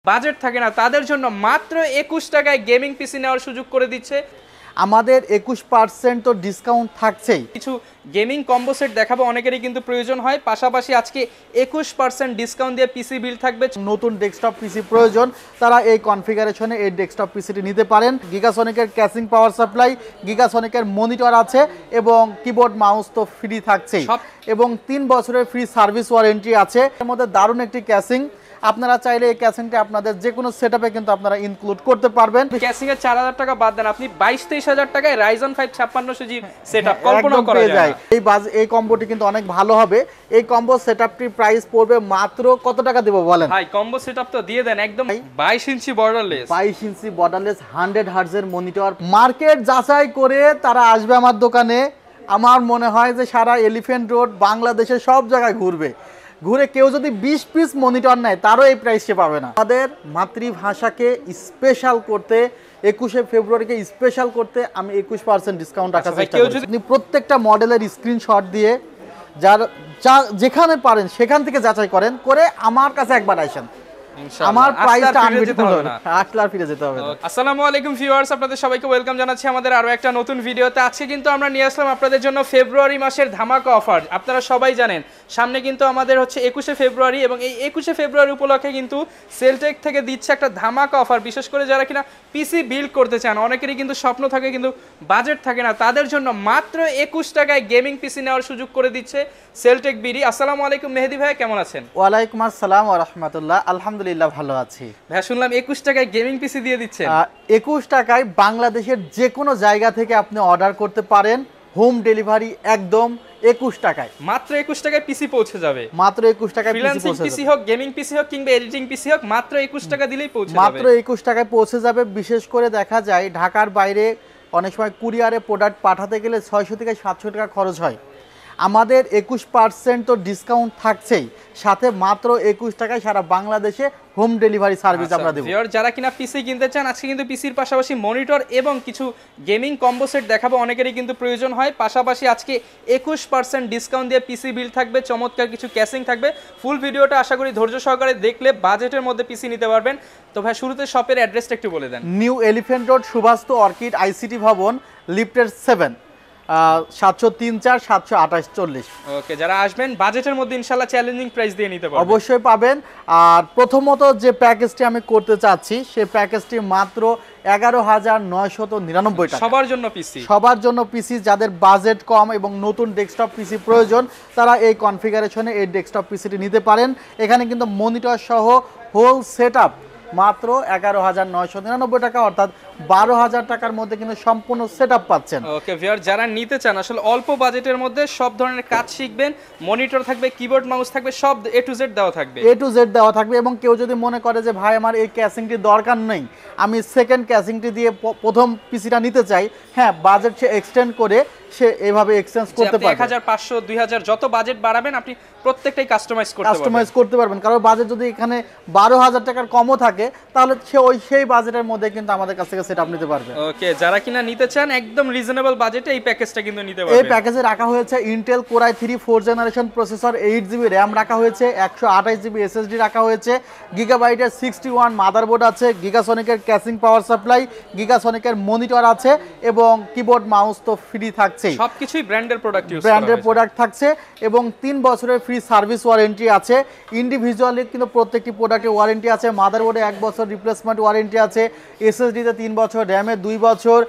Budget থাকে না তাদের জন্য মাত্র 21 টাকায় গেমিং পিসি নেওয়ার সুযোগ করে দিচ্ছে। আমাদের 21% তো ডিসকাউন্ট থাকছেই। কিছু গেমিং কম্বো সেট দেখাবো, অনেকেরই কিন্তু প্রয়োজন হয়। পাশাপাশি আজকে 21% ডিসকাউন্ট দিয়ে পিসি বিল থাকবে। নতুন ডেস্কটপ পিসি প্রয়োজন, তারা এই কনফিগারেশনে এই ডেস্কটপ পিসিটি নিতে পারেন। গিগাসনিকের ক্যাসিং পাওয়ার সাপ্লাই, গিগাসনিকের মনিটর আছে এবং কিবোর্ড মাউস তো ফ্রি থাকছেই, এবং 3 বছরের ফ্রি সার্ভিস ওয়ারেন্টি আছে। এর মধ্যে দারুণ একটি ক্যাসিং, আপনারা চাইলে এই ক্যাসিংটা আপনাদের যে কোনো সেটআপে কিন্তু আপনারা ইনক্লুড করতে পারবেন। ক্যাসিং এর 4000 টাকা বাদ দেন, আপনি 22-23 হাজার টাকায় Ryzen 5 5600 জি সেটআপ কল্পনা করা যায়। এই কম্বোটি কিন্তু অনেক ভালো হবে। এই কম্বো সেটআপটির প্রাইস পড়বে মাত্র কত টাকা দেব বলেন ভাই? কম্বো সেটআপ তো দিয়ে দেন একদম 22 ইঞ্চি বর্ডারলেস, 22 ইঞ্চি বর্ডারলেস 100 হার্টজের মনিটর। মার্কেট যাচাই করে তারা আসবে আমার দোকানে। আমার মনে হয় যে সারা এলিফ্যান্ট রোড বাংলাদেশে সব জায়গায় ঘুরে কেউ যদি 20 পিস মনিটর নেয় তারও এই প্রাইসে পাবে না। আমাদের মাতৃভাষাকে স্পেশাল করতে, 21শে ফেব্রুয়ারিকে স্পেশাল করতে আমি 21% ডিসকাউন্ট রাখার চেষ্টা করছি। আপনি প্রত্যেকটা মডেলের স্ক্রিনশট দিয়ে যেখানে পারেন সেখান থেকে যাচাই করেন, করে আমার কাছে একবার আসেন। আমার প্রাইসটা আনবিটেবল হবে না, আসলে আর ফিরে যেতে হবে না। আসসালামু আলাইকুম ভিউয়ার্স, আপনাদের সবাইকে ওয়েলকাম জানাচ্ছি আমাদের আরো একটা নতুন ভিডিওতে। আজকে কিন্তু আমরা নিয়ে আসলাম আপনাদের জন্য ফেব্রুয়ারি মাসের ধামাকা অফার। আপনারা সবাই জানেন সামনে কিন্তু আমাদের হচ্ছে 21শে ফেব্রুয়ারি, এবং এই 21শে ফেব্রুয়ারি উপলক্ষে কিন্তু সেলটেক থেকে দিচ্ছে একটা ধামাকা অফার। বিশেষ করে যারা কিনা পিসি বিল্ড করতে চান, অনেকেরই কিন্তু স্বপ্ন থাকে কিন্তু বাজেট থাকে না, তাদের জন্য মাত্র 21 টাকায় গেমিং পিসি নেওয়ার সুযোগ করে দিচ্ছে সেলটেক বিডি। আসসালামু আলাইকুম মেহেদি ভাই, কেমন আছেন? ওয়ালাইকুম আসসালাম ওয়া রাহমাতুল্লাহ, আলহামদুলিল্লাহ ভালো আছি। ভাই শুনলাম 21 টাকায় গেমিং পিসি দিয়ে দিচ্ছেন। 21 টাকায় বাংলাদেশের যে কোনো জায়গা থেকে আপনি অর্ডার করতে পারেন, হোম ডেলিভারি একদম 21 টাকায়। মাত্র 21 টাকায় পিসি পৌঁছে যাবে, মাত্র 21 টাকায় ফ্রিল্যান্সিং পিসি হোক, গেমিং পিসি হোক কিংবা এডিটিং পিসি হোক, মাত্র 21 টাকা দিলেই পৌঁছে যাবে। মাত্র 21 টাকায় পৌঁছে যাবে। বিশেষ করে দেখা যায় ঢাকার বাইরে অনেক সময় কুরিয়ারে প্রোডাক্ট পাঠাতে গেলে 600 থেকে 700 টাকা খরচ হয়। আমাদের 21% তো ডিসকাউন্ট থাকছেই, সাথে মাত্র 21 টাকায় সারা বাংলাদেশে হোম ডেলিভারি সার্ভিস আমরা দেব। যারা কিনা পিসি কিনতে চান, আজকে কিন্তু পিসির পাশাপাশি মনিটর এবং কিছু গেমিং কম্বো সেট দেখাবো, অনেকেরই কিন্তু প্রয়োজন হয়। পাশাপাশি আজকে 21% ডিসকাউন্ট দিয়ে পিসি বিল থাকবে, চমৎকার কিছু ক্যাসিং থাকবে। ফুল ভিডিওটা আশা করি ধৈর্য সহকারে দেখলে বাজেটের মধ্যে পিসি নিতে পারবেন। তো ভাই শুরুতে শপের অ্যাড্রেসটা একটু বলে দেন। New Elephant Road, Subhash orchid ICT Bhaban, লিফটের 7, 703-4 728-40। ওকে, যারা আসবেন বাজেটের মধ্যে ইনশাআল্লাহ চ্যালেঞ্জিং প্রাইস দিয়ে নিতে পারবেন, অবশ্যই পাবেন। আর প্রথমত যে প্যাকেজটি আমি করতে চাচ্ছি, সেই প্যাকেজটি মাত্র 11,999 টাকা। সবার জন্য পিসি, যাদের বাজেট কম এবং নতুন ডেস্কটপ পিসি প্রয়োজন, তারা এই কনফিগারেশনে এই ডেস্কটপ পিসিটি নিতে পারেন। এখানে কিন্তু মনিটর সহ হোল সেটআপ মাত্র 11,999 টাকা, অর্থাৎ 12,000 টাকার মধ্যে কিন্তু সম্পূর্ণ সেটআপ পাচ্ছেন। ওকে ভিউয়ার, যারা নিতে চান আসলে অল্প বাজেটের মধ্যে সব ধরনের কাজ শিখবেন, মনিটর থাকবে, কিবোর্ড মাউস থাকবে, সব A to Z দেওয়া থাকবে। এবং কেউ যদি মনে করে যে ভাই আমার এই ক্যাসিংটি দরকার নেই, আমি সেকেন্ড ক্যাসিংটি দিয়ে প্রথম পিসিটা নিতে চাই, হ্যাঁ বাজেট সে এক্সটেন্ড করে সে এইভাবে এক্সচেঞ্জ করতে পারবে। 1500 2000 যত বাজেট বাড়াবেন আপনি প্রত্যেকটাই কাস্টমাইজ করতে পারবেন। কারণ বাজেট যদি এখানে 12,000 টাকার কমও থাকে, তাহলে সেই বাজেটের মধ্যে কিন্তু আমাদের কাছ থেকে সেটআপ নিতে পারবে। ওকে, যারা কিনা নিতে চান একদম রিজনেবল বাজেটে এই প্যাকেজটা কিন্তু নিতে পারবেন। এই প্যাকেজে রাখা হয়েছে Intel core i3 4th generation processor, 8GB RAM রাখা হয়েছে, 128GB SSD রাখা হয়েছে, গিগাবাইটের 61 মাদারবোর্ড আছে, গিগাসনিকের ক্যাসিং পাওয়ার সাপ্লাই, গিগাসনিকের মনিটর আছে, এবং কিবোর্ড মাউস তো ফ্রি থাকছে। সবকিছুই ব্র্যান্ডের প্রোডাক্ট থাকছে, এবং 3 বছরের ফ্রি সার্ভিস ওয়ারেন্টি আছে। ইন্ডিভিজুয়ালি কিন্তু প্রত্যেকটি প্রোডাক্টে ওয়ারেন্টি আছে। মাদারবোর্ডে 1 বছর রিপ্লেসমেন্ট ওয়ারেন্টি আছে, এসএসডিতে 3 বছর, র্যামে 2 বছর,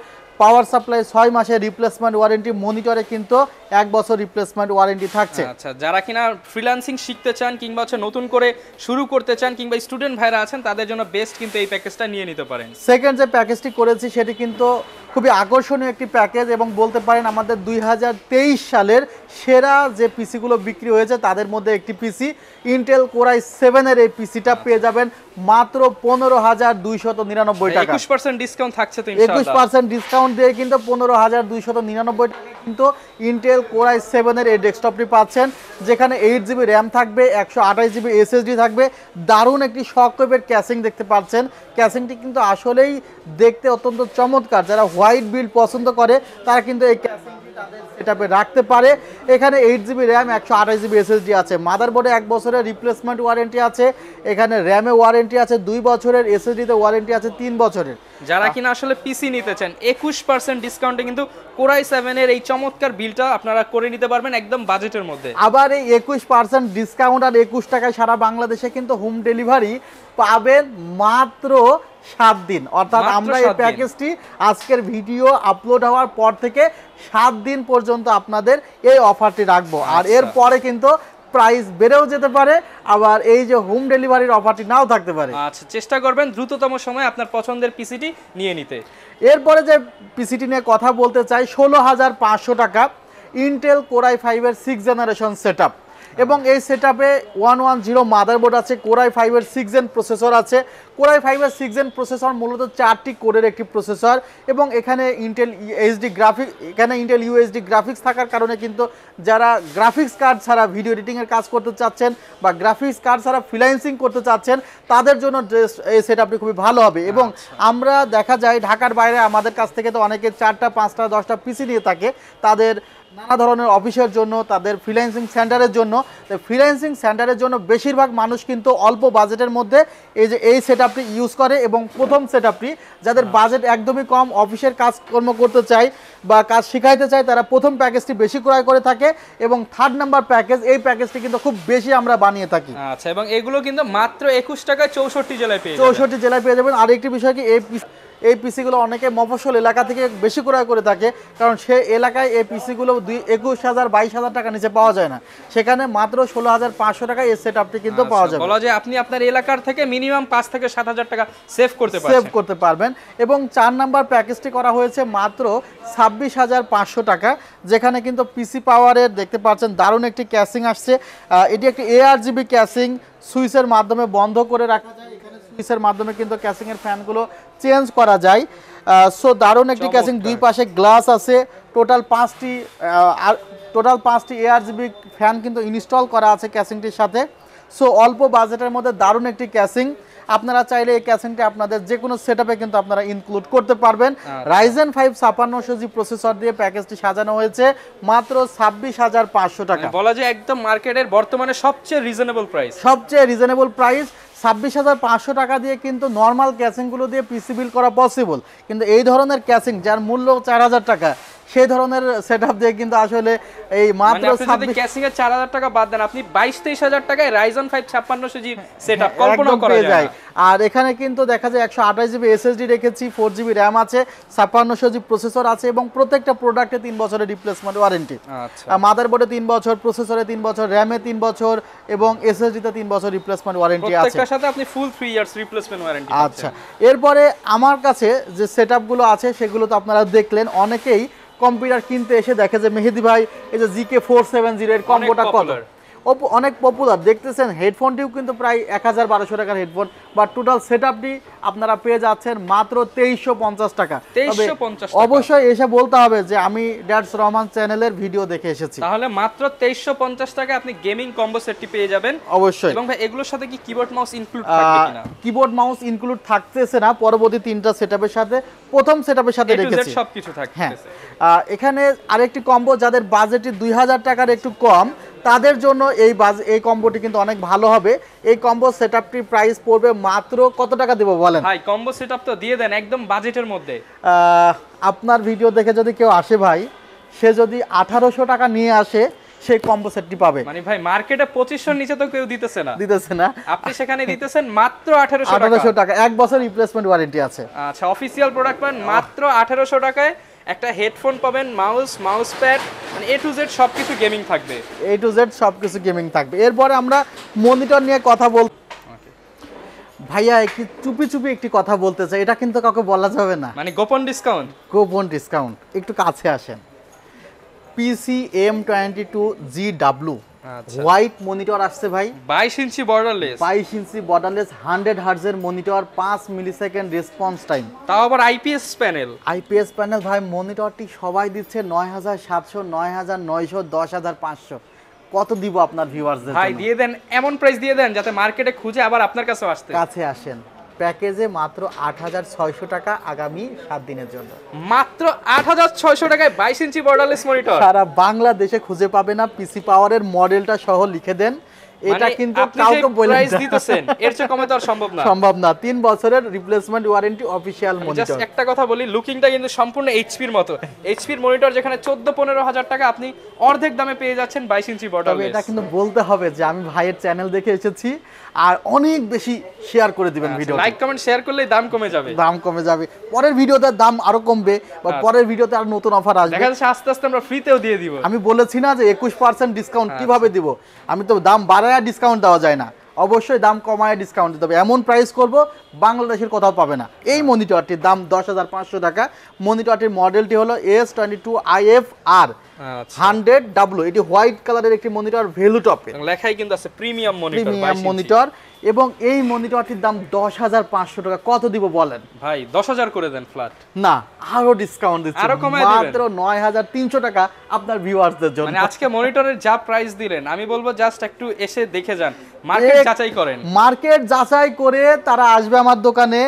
পাওয়ার সাপ্লাই 6 মাসের রিপ্লেসমেন্ট ওয়ারেন্টি, মনিটরে কিন্তু 1 বছর রিপ্লেসমেন্ট ওয়ারেন্টি থাকছে। আচ্ছা, যারা কিনা ফ্রিল্যান্সিং শিখতে চান কিংবা নতুন করে শুরু করতে চান কিংবা স্টুডেন্ট ভাইরা আছেন, তাদের জন্য বেস্ট কিন্তু এই প্যাকেজটা নিয়ে নিতে পারেন। সেকেন্ড যে প্যাকেজটি করেছি সেটি কিন্তু খুবই আকর্ষণীয় একটি প্যাকেজ, এবং বলতে পারেন আমাদের 2023 সালের সেরা যে পিসিগুলো বিক্রি হয়েছে তাদের মধ্যে একটি পিসি। ইন্টেল কোর i7 এর এই পিসিটা পেয়ে যাবেন মাত্র 15,299 টাকা। 21% ডিসকাউন্ট থাকছে তো ইনশাআল্লাহ। 21% ডিসকাউন্ট দিয়ে কিন্তু 15,299 টাকা কিন্তু ইন্টেল কোর i7 এর এই ডেস্কটপটি পাচ্ছেন, যেখানে 8GB RAM থাকবে, 128GB SSD থাকবে, দারুণ একটি শকওয়েভের ক্যাসিং দেখতে পাচ্ছেন। ক্যাসিংটি কিন্তু আসলেই দেখতে অত্যন্ত চমৎকার। যারা হোয়াইট বিল্ড পছন্দ করে তারা কিন্তু এই ক্যাসিংটি তাদের সেটআপে রাখতে পারে। এখানে 8GB র্যাম 128GB SSD আছে। মাদারবোর্ডে 1 বছরের রিপ্লেসমেন্ট ওয়ারেন্টি আছে, এখানে র্যামে ওয়ারেন্টি আছে 2 বছরের, SSD-তে ওয়ারেন্টি আছে 3 বছরের। যারা কিনা আসলে পিসি নিতে চান 21% ডিসকাউন্টে কিন্তু কোরাই 7 এর এই চমৎকার বিলটা আপনারা করে নিতে পারবেন একদম বাজেটের মধ্যে। আবার এই 21% ডিসকাউন্ট আর 21 টাকায় সারা বাংলাদেশে কিন্তু হোম ডেলিভারি পাবেন মাত্র 7 দিন। অর্থাৎ আমরা এই প্যাকেজটি আজকের ভিডিও আপলোড হওয়ার পর থেকে 7 দিন পর্যন্ত আপনাদের এই অফারটি রাখবো। আর এর পরে কিন্তু প্রাইস বেড়েও যেতে পারে, আবার এই যে হোম ডেলিভারির অফারটি নাও থাকতে পারে। আচ্ছা, চেষ্টা করবেন দ্রুততম সময়ে আপনার পছন্দের পিসিটি নিয়ে নিতে। এরপরে যে পিসিটি নিয়ে কথা বলতে চাই, 16,500 টাকা ইন্টেল কোরাই 5 এর 6th জেনারেশন সেটআপ, এবং এই সেটআপে 110 মাদারবোর্ড আছে, কোরাই 5 এর 6th জেন প্রসেসর আছে। কোরাই 5 এর 6th জেন প্রসেসর মূলত 4টি কোরের একটি প্রসেসর, এবং এখানে ইন্টেল ইউএসডি গ্রাফিক্স থাকার কারণে কিন্তু যারা গ্রাফিক্স কার্ড ছাড়া ভিডিও এডিটিংয়ের কাজ করতে চাচ্ছেন বা গ্রাফিক্স কার্ড ছাড়া ফ্রিল্যান্সিং করতে চাচ্ছেন তাদের জন্য এই সেটআপটি খুবই ভালো হবে। এবং আমরা দেখা যায় ঢাকার বাইরে আমাদের কাছ থেকে তো অনেকে 4টা 5টা 10টা পিসি নিয়ে থাকে, তাদের নানা ধরনের অফিসের জন্য, তাদের ফ্রিল্যান্সিং সেন্টারের জন্য। ফ্রিল্যান্সিং সেন্টারের জন্য বেশিরভাগ মানুষ কিন্তু অল্প বাজেটের মধ্যে এই সেটআপটি ইউজ করে, এবং প্রথম সেটআপটি যাদের বাজেট একদমই কম, অফিসের কাজকর্ম করতে চায় বা কাজ শিখাইতে চায়, তারা প্রথম প্যাকেজটি বেশি ক্রয় করে থাকে, এবং 3rd নাম্বার প্যাকেজ, এই প্যাকেজটি কিন্তু খুব বেশি আমরা বানিয়ে থাকি। আচ্ছা, এবং এগুলো কিন্তু মাত্র 21 টাকায় 64 জেলায় পেয়ে 64 জেলায় পেয়ে যাবেন। আর একটি বিষয় কি, এই পিসিগুলো অনেকে মফস্বল এলাকা থেকে বেশি ক্রয় করে থাকে, কারণ সে এলাকায় এই পিসিগুলো 21,000 22,000 টাকা নিচে পাওয়া যায় না, সেখানে মাত্র 16,500 টাকায় এই সেটআপটি কিন্তু পাওয়া যাবে। বলা যায় আপনি আপনার এলাকার থেকে মিনিমাম 5 থেকে 7,000 টাকা সেভ করতে পারবেন। এবং 4 নাম্বার প্যাকেজটি করা হয়েছে মাত্র 26,500 টাকা, যেখানে কিন্তু পিসি পাওয়ারের দেখতে পাচ্ছেন দারুণ একটি ক্যাসিং আসছে। এটি একটি ARGB ক্যাসিং, সুইচের মাধ্যমে বন্ধ করে রাখা যায়, এখানে সুইচের মাধ্যমে কিন্তু ক্যাসিং এর ফ্যানগুলো চেঞ্জ করা যায়। সো দারুণ একটি ক্যাসিং, দুই পাশে গ্লাস আছে, টোটাল 5টি ARGB ফ্যান কিন্তু ইনস্টল করা আছে ক্যাসিংটির সাথে। সো অল্প বাজেটের মধ্যে দারুণ একটি ক্যাসিং, আপনারা চাইলে এই ক্যাসিংটি আপনাদের যে কোনো সেটআপে কিন্তু আপনারা ইনক্লুড করতে পারবেন। Ryzen 5 5600G প্রসেসর দিয়ে প্যাকেজটি সাজানো হয়েছে মাত্র 26,500 টাকা। বলা যায় একদম মার্কেটের বর্তমানে সবচেয়ে রিজনেবল প্রাইস। 26,500 টাকা দিয়ে কিন্তু নর্মাল ক্যাসিংগুলো দিয়ে পিসি বিল করা পসিবল, কিন্তু এই ধরনের ক্যাসিং যার মূল্য 4,000 টাকা, সেই ধরনের সেটআপ দিয়ে কিন্তু আসলে এই মাত্র ক্যাসিং এর 4,000 টাকা বাদ দেন, আপনি 22-23,000 টাকায় Ryzen 5 5600G সেটআপ কল্পনা করা যায়। আর এখানে কিন্তু দেখা যায় 128GB SSD রেখেছি, 4GB র্যাম আছে, 5600G প্রসেসর আছে, এবং প্রত্যেকটা প্রোডাক্টে 3 বছরের রিপ্লেসমেন্ট ওয়ারেন্টি। মাদারবোর্ডে 3 বছর, প্রসেসরে 3 বছর, র্যামে 3 বছর, এবং SSD-তে 3 বছর রিপ্লেসমেন্ট ওয়ারেন্টি আছে। প্রত্যেকটার সাথে আপনি ফুল 3 ইয়ার্স রিপ্লেসমেন্ট ওয়ারেন্টি পাচ্ছেন। আচ্ছা, এরপরে আমার কাছে যে সেটআপগুলো আছে সেগুলো তো আপনারা দেখলেন। অনেকেই কম্পিউটার কিনতে এসে দেখে যে মেহেদি ভাই এই যে GK470 এর কম্বোটা কত, অনেক পপুলার দেখতেছেন। হেডফোনটিও কিন্তু প্রায় 1,000-1,200 টাকার হেডফোন, বা টোটাল সেটআপটি আপনারা পেয়ে যাচ্ছেন মাত্র 2350 টাকা। অবশ্যই এসে বলতে হবে যে আমি ড্যাডস রহমান চ্যানেলের ভিডিও দেখে এসেছি, তাহলে মাত্র 2350 টাকা আপনি গেমিং কম্বো সেটটি পেয়ে যাবেন। অবশ্যই। এবং ভাই এগুলোর সাথে কি কিবোর্ড মাউস ইনক্লুড থাকবে কিনা? কিবোর্ড মাউস ইনক্লুড থাকতেছে না, পরবর্তী 3টা সেটআপের সাথে, প্রথম সেটআপের সাথে রেখেছি সবকিছু থাকতেছে। হ্যাঁ, এখানে আরেকটি কম্বো, যাদের বাজেটটি 2000 টাকার একটু কম, তাদের জন্য এই কম্বোটি কিন্তু অনেক ভালো হবে। এই কম্বো সেটআপটির প্রাইস পড়বে মাত্র কত টাকা দেব বলেন? ভাই কম্বো সেটআপ তো দিয়ে দেন একদম বাজেটের মধ্যে। আপনার ভিডিও দেখে যদি কেউ আসে ভাই, সে যদি 1800 টাকা নিয়ে আসে, সেই কম্বো সেটটি পাবে। মানে ভাই মার্কেটে 2500 নিচে তো কেউ দিতেছে না, আপনি সেখানে দিতেছেন মাত্র 1800 টাকা। 1 বছর রিপ্লেসমেন্ট ওয়ারেন্টি আছে। আচ্ছা, অফিশিয়াল প্রোডাক্ট পান মাত্র 1800 টাকায়, একটা হেডফোন পাবেন, মাউস প্যাড, মানে A to Z সবকিছু গেমিং থাকবে। এরপরে আমরা মনিটর নিয়ে কথা বল। ভাইয়া একটু চুপি একটি কথা বলতে চাই, এটা কিন্তু কাউকে বলা যাবে না, মানে গোপন ডিসকাউন্ট। একটু কাছে আসেন। PCM22GW হোয়াইট মনিটর আসছে ভাই, 22 ইঞ্চি বর্ডারলেস 100 হার্টজের মনিটর, 5 মিলিসেকেন্ড রেসপন্স টাইম, তাও আবার আইপিএস প্যানেল ভাই। মনিটরটি সবাই দিচ্ছে 9,700, 9,900, 10,500। কত দিব আপনার ভিউয়ারদের জন্য? ভাই দিয়ে দেন, এমন প্রাইস দিয়ে দেন যাতে মার্কেটে খুঁজে আবার আপনার কাছে কাছে আসেন। প্যাকেজে মাত্র ৮৬০০ টাকা আগামী 7 দিনের জন্য। মাত্র ৮৬০০ টাকায় 22 ইঞ্চি বর্ডারলেস মনিটর সারা বাংলাদেশে খুঁজে পাবে না। পিসি পাওয়ারের মডেলটা সহ লিখে দেন, এটা কিন্তু কাউকে বলে দিতেছেন এর চেয়ে কমে তো আর সম্ভব না। সম্ভব না। 3 বছরের replacement warranty official monitor. Just একটা কথা বলি, লুকিংটা কিন্তু সম্পূর্ণ এইচপির মতো। এইচপির মনিটর যেখানে 14-15 হাজার টাকা আপনি অর্ধেক দামে পেয়ে যাচ্ছেন 22 ইঞ্চি বর্ডারলেস। তবে এটা কিন্তু বলতে হবে যে আমি ভাইয়ের চ্যানেল দেখে এসেছি, আর অনেক বেশি শেয়ার করে দিবেন ভিডিও, লাইক কমেন্ট শেয়ার করলেই দাম কমে যাবে। দাম কমে যাবে, পরের ভিডিওতে দাম আরো কমবে, বা পরের ভিডিওতে আর নতুন অফার আসবে। দেখা যাচ্ছে আস্তে আস্তে আমরা ফ্রিতেও দিয়ে দিব। আমি বলেছি না যে 21% ডিসকাউন্ট কিভাবে দিব, আমি তো দাম বাড়ায় ডিসকাউন্ট দেওয়া যায় না, অবশ্যই দাম কমায় ডিসকাউন্ট দিতে হবে। এমন প্রাইস করব বাংলাদেশের কোথাও পাবে না। এই মনিটরটির দাম 10,500 টাকা। মনিটরটির মডেলটি হলো S22IFR 100W। এটি হোয়াইট কালারের একটি মনিটর, ভ্যালু টপে লেখাই কিন্তু আছে প্রিমিয়াম মনিটর। প্রিমিয়াম মনিটর, এবং এই মনিটরটির দাম 10,500 টাকা। কত দিব বলেন ভাই? 10,000 করে দেন ফ্ল্যাট। না, আরো ডিসকাউন্ট দিচ্ছি, আরো কমায় দিবেন মাত্র 9,300 টাকা আপনার ভিউয়ারদের জন্য। মানে আজকে মনিটরের যা প্রাইস দিলেন, আমি বলবো জাস্ট একটু এসে দেখে যান, মার্কেট যাচাই করেন। মার্কেট যাচাই করে তারা আসবে আমার দোকানে।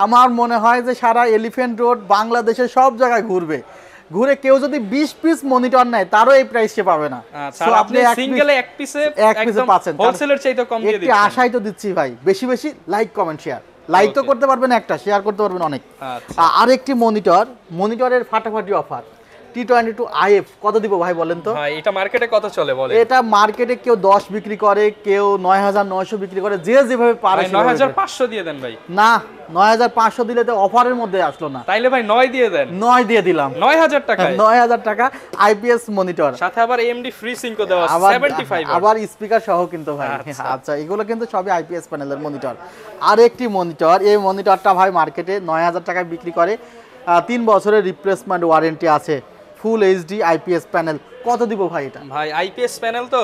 আমার মনে হয় যে সারা এলিফ্যান্ট রোড বাংলাদেশের সব জায়গায় ঘুরবে, ঘুরে কেউ যদি 20 পিস মনিটর নেয় তারও এই প্রাইসে পাবে না। আচ্ছা, আপনি সিঙ্গেলে এক পিসে পাচ্ছেন, হোলসেলের চাইতে কম দিয়ে দিচ্ছেন। আশাই তো দিচ্ছি ভাই। বেশি বেশি লাইক কমেন্ট শেয়ার, লাইক তো করতে পারবেন একটা, শেয়ার করতে পারবেন অনেক। আরেকটি মনিটরের ফাটাফাটি অফার, T22IF। কত দিব ভাই বলেন তো? ভাই এটা মার্কেটে কত চলে বলেন? এটা মার্কেটে কেউ 10 বিক্রি করে, কেউ 9,900 বিক্রি করে, যে যেভাবে পারে। 9,500 দিয়ে দেন ভাই। না, 9,500 দিলে তো অফারের মধ্যে আসলো না। তাইলে ভাই 9 দিয়ে দেন। 9 দিয়ে দিলাম, 9,000 টাকা। 9,000 টাকা আইপিএস মনিটর, সাথে আবার AMD ফ্রি সিঙ্কও দেওয়া আছে 75। আবার স্পিকার সহ কিন্তু ভাই। আচ্ছা, এগুলো কিন্তু সবই আইপিএস প্যানেলের মনিটর। আরেকটি মনিটর, এই মনিটরটা ভাই মার্কেটে 9,000 টাকায় বিক্রি করে। 3 বছরের রিপ্লেসমেন্ট ওয়ারেন্টি আছে, ফুল এইচডি আইপিএস প্যানেল। কত দিব ভাই এটা? ভাই আইপিএস প্যানেল তো,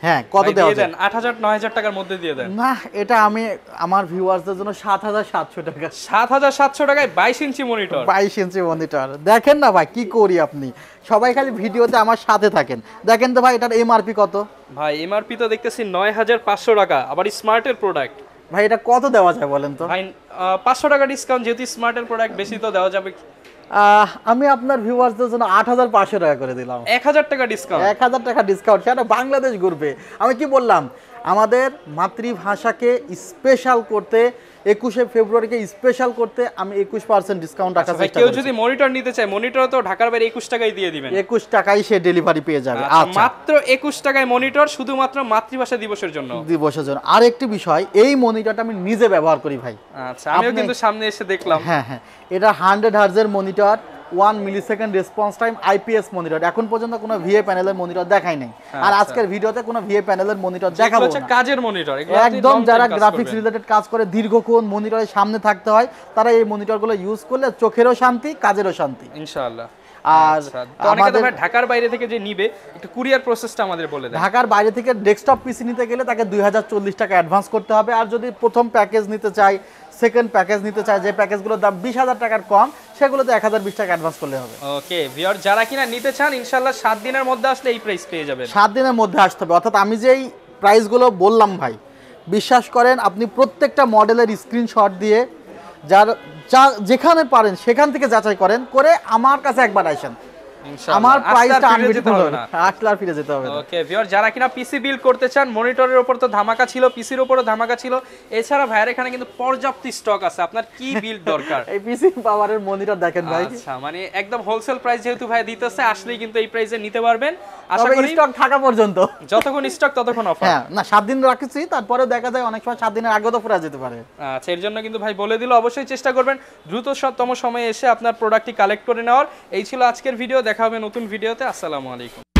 হ্যাঁ, কত দেওয়া দেন? 8,000-9,000 টাকার মধ্যে দিয়ে দেন। না, এটা আমি আমার ভিউয়ারদের জন্য 7,700 টাকা। 7,700 টাকায় 22 ইঞ্চি মনিটর। 22 ইঞ্চি মনিটর দেখেন না ভাই, কি করি আপনি সবাই খালি ভিডিওতে আমার সাথে থাকেন। দেখেন তো ভাই এটার এমআরপি কত? ভাই এমআরপি তো দেখতেছি 9,500 টাকা, আবার স্মার্টের প্রোডাক্ট। ভাই এটা কত দেওয়া যায় বলেন তো? ভাই 500 টাকা ডিসকাউন্ট, যেহেতু স্মার্টের প্রোডাক্ট বেশি তো দেওয়া যাবে। আমি আপনার ভিউয়ারদের জন্য 8,500 টাকা করে দিলাম। 1,000 টাকা ডিসকাউন্ট। 1,000 টাকা ডিসকাউন্ট, সেটা বাংলাদেশ ঘুরবে। আমি কি বললাম, আমাদের মাতৃভাষাকে স্পেশাল করতে, 21শে ফেব্রুয়ারিকে স্পেশাল করতে আমি 21% ডিসকাউন্ট রাখার চেষ্টা করছি। কেউ যদি মনিটর নিতে চায়, মনিটর তো ঢাকার বাইরে 21 টাকায় দিয়ে দিবেন। 21 টাকায় সে ডেলিভারি পেয়ে যাবে। আচ্ছা, মাত্র 21 টাকায় মনিটর, শুধুমাত্র মাতৃভাষা দিবসের জন্য। আর একটি বিষয়, এই মনিটরটা আমি নিজে ব্যবহার করি ভাই। আচ্ছা, আমিও কিন্তু সামনে এসে দেখলাম। হ্যাঁ, এটা 100 হার্জের monitor, 1 millisecond response time, IPS monitor. এখন পর্যন্ত কোনো ভিএ প্যানেলের মনিটর দেখাই নাই, আর আজকের ভিডিওতে কোনো ভিএ প্যানেলের মনিটর দেখাবো না। কাজের মনিটর একদম, যারা গ্রাফিক্স রিলেটেড কাজ করে, দীর্ঘক্ষণ মনিটরের সামনে থাকতে হয়, তারা এই মনিটরগুলো ইউজ করলে চোখেরও শান্তি, কাজেরও শান্তি ইনশাআল্লাহ। আর আমাদের ঢাকার বাইরে থেকে যে নিবে, একটু কুরিয়ার প্রসেসটা আমাদের বলে দেন। ঢাকার বাইরে থেকে ডেস্কটপ পিসি নিতে গেলে তাকে 2,040 টাকা অ্যাডভান্স করতে হবে। আর যদি প্রথম প্যাকেজ নিতে চাই, সেকেন্ড প্যাকেজ নিতে চাই, যে প্যাকেজগুলোর দাম 20,000 টাকার কম, সেগুলোতে 1,020 টাকা অ্যাডভান্স করলে হবে। ওকে ভিউয়ার, যারা কিনা নিতে চান ইনশাআল্লাহ 7 দিনের মধ্যে আসলে এই প্রাইস পেয়ে যাবেন। 7 দিনের মধ্যে আসতে হবে, অর্থাৎ আমি যেই প্রাইসগুলো বললাম ভাই, বিশ্বাস করেন আপনি প্রত্যেকটা মডেলের স্ক্রিনশট দিয়ে যেখানে পারেন সেখান থেকে যাচাই করেন, করে আমার কাছে একবার আসেন। আমার প্রাইসটা আনবিটেবল হবে না, আসলে আর ফিরে যেতে হবে না। ওকে ভিউয়ার, যারা কিনা পিসি বিল্ড করতে চান, মনিটরের উপর তো ধামাকা ছিল, পিসির উপরও ধামাকা ছিল, এছাড়া ভাইয়ের এখানে কিন্তু পর্যাপ্ত স্টক আছে। আপনার কি বিল্ড দরকার? এই পিসি পাওয়ারের মনিটর দেখেন ভাই। আচ্ছা, মানে একদম হোলসেল প্রাইস যেহেতু ভাই দিতেছে, আসলেই কিন্তু এই প্রাইসে নিতে পারবেন। আশা করি স্টক থাকা পর্যন্ত, যতক্ষণ স্টক ততক্ষণ অফার। হ্যাঁ, না 7 দিন রাখছি, তারপরে দেখা যায় অনেক সময় 7 দিনের আগেও তো ফুরা যেতে পারে। আচ্ছা, এর জন্য কিন্তু ভাই বলে দিল, অবশ্যই চেষ্টা করবেন দ্রুততম সময়ে এসে আপনার প্রোডাক্টটি কালেক্ট করে নেওয়ার। এই ছিল আজকের ভিডিও, দেখা হবে নতুন ভিডিওতে। আসসালামু আলাইকুম।